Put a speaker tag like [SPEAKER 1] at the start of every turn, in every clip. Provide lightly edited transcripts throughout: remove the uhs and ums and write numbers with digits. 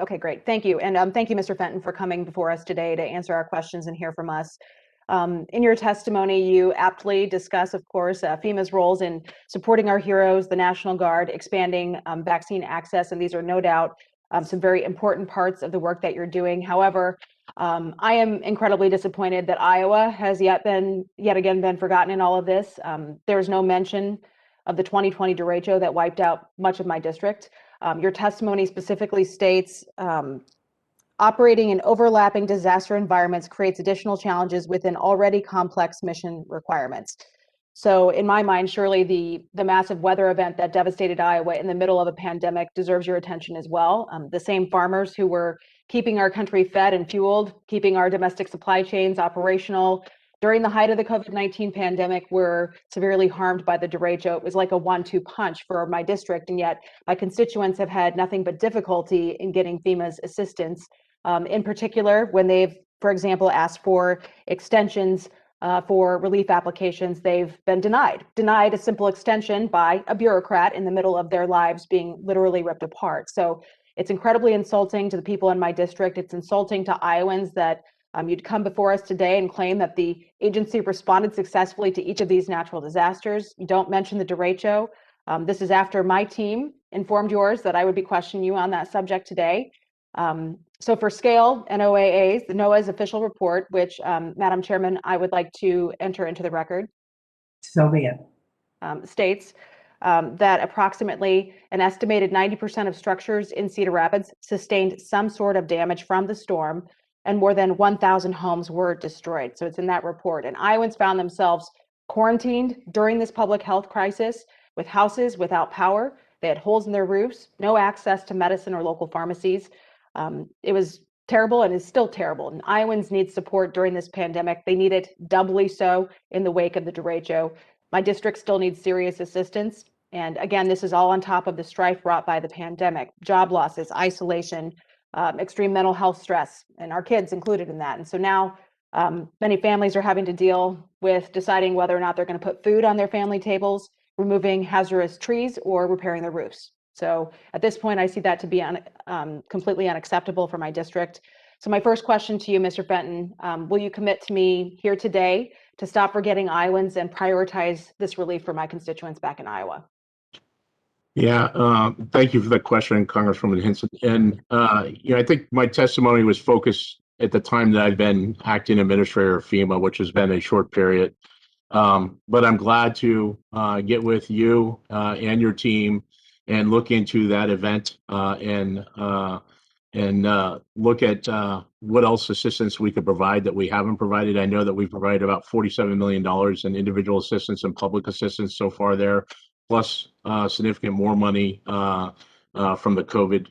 [SPEAKER 1] Okay, great. Thank you. And thank you, Mr. Fenton, for coming before us today to answer our questions and hear from us. In your testimony, you aptly discuss, of course, FEMA's roles in supporting our heroes, the National Guard, expanding vaccine access, and these are no doubt some very important parts of the work that you're doing. However, I am incredibly disappointed that Iowa has yet again been forgotten in all of this. There's no mention of the 2020 derecho that wiped out much of my district. Your testimony specifically states, operating in overlapping disaster environments creates additional challenges within already complex mission requirements. So in my mind, surely the massive weather event that devastated Iowa in the middle of a pandemic deserves your attention as well. The same farmers who were keeping our country fed and fueled, keeping our domestic supply chains operational during the height of the COVID-19 pandemic were severely harmed by the derecho. It was like a 1-2 punch for my district, and yet my constituents have had nothing but difficulty in getting FEMA's assistance. In particular, when they've, for example, asked for extensions for relief applications, they've been denied a simple extension by a bureaucrat in the middle of their lives being literally ripped apart. So it's incredibly insulting to the people in my district. It's insulting to Iowans that you'd come before us today and claim that the agency responded successfully to each of these natural disasters. You don't mention the derecho. This is after my team informed yours that I would be questioning you on that subject today. So for scale, NOAA's, the NOAA's official report, which, Madam Chairman, I would like to enter into the record.
[SPEAKER 2] So be it.
[SPEAKER 1] States that approximately an estimated 90% of structures in Cedar Rapids sustained some sort of damage from the storm, and more than 1,000 homes were destroyed. So it's in that report. And Iowans found themselves quarantined during this public health crisis with houses without power. They had holes in their roofs, no access to medicine or local pharmacies. It was terrible and is still terrible. And Iowans need support during this pandemic. They need it doubly so in the wake of the derecho. My district still needs serious assistance. And again, this is all on top of the strife brought by the pandemic, job losses, isolation, extreme mental health stress, and our kids included in that. And so now many families are having to deal with deciding whether or not they're going to put food on their family tables, removing hazardous trees, or repairing their roofs. So at this point, I see that to be completely unacceptable for my district. So my first question to you, Mr. Fenton, will you commit to me here today to stop forgetting Iowans and prioritize this relief for my constituents back in Iowa?
[SPEAKER 3] Yeah, thank you for that question, Congresswoman Hinson. And I think my testimony was focused at the time that I've been acting administrator of FEMA, which has been a short period. But I'm glad to get with you and your team and look into that event and look at what else assistance we could provide that we haven't provided. I know that we've provided about $47 million in individual assistance and public assistance so far there, plus significant more money from the COVID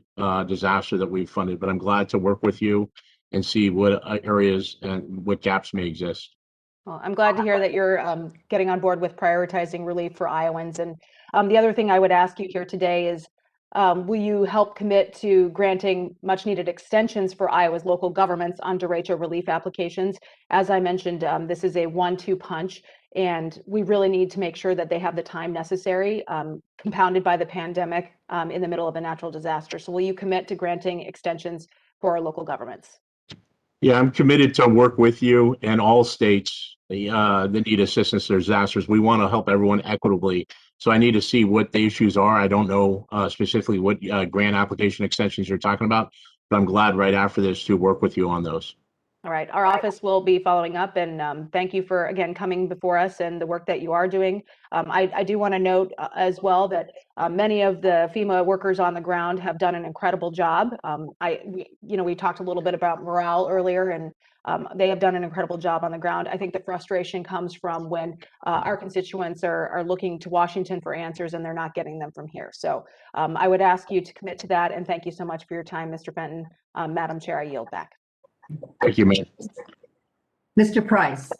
[SPEAKER 3] disaster that we've funded. But I'm glad to work with you and see what areas and what gaps may exist.
[SPEAKER 1] Well, I'm glad to hear that you're getting on board with prioritizing relief for Iowans. And the other thing I would ask you here today is, will you help commit to granting much needed extensions for Iowa's local governments on derecho relief applications? As I mentioned, this is a 1-2 punch, and we really need to make sure that they have the time necessary, compounded by the pandemic in the middle of a natural disaster. So will you commit to granting extensions for our local governments?
[SPEAKER 3] Yeah, I'm committed to work with you and all states that need assistance to disasters. We want to help everyone equitably. So I need to see what the issues are. I don't know specifically what grant application extensions you're talking about, but I'm glad right after this to work with you on those.
[SPEAKER 1] All right, our office will be following up, and thank you for, again, coming before us and the work that you are doing. I do want to note as well that many of the FEMA workers on the ground have done an incredible job. We talked a little bit about morale earlier, and they have done an incredible job on the ground. I think the frustration comes from when our constituents are looking to Washington for answers and they're not getting them from here. So I would ask you to commit to that, and thank you so much for your time, Mr. Fenton. Madam Chair, I yield back.
[SPEAKER 3] Thank you, ma'am.
[SPEAKER 2] Mr. Price.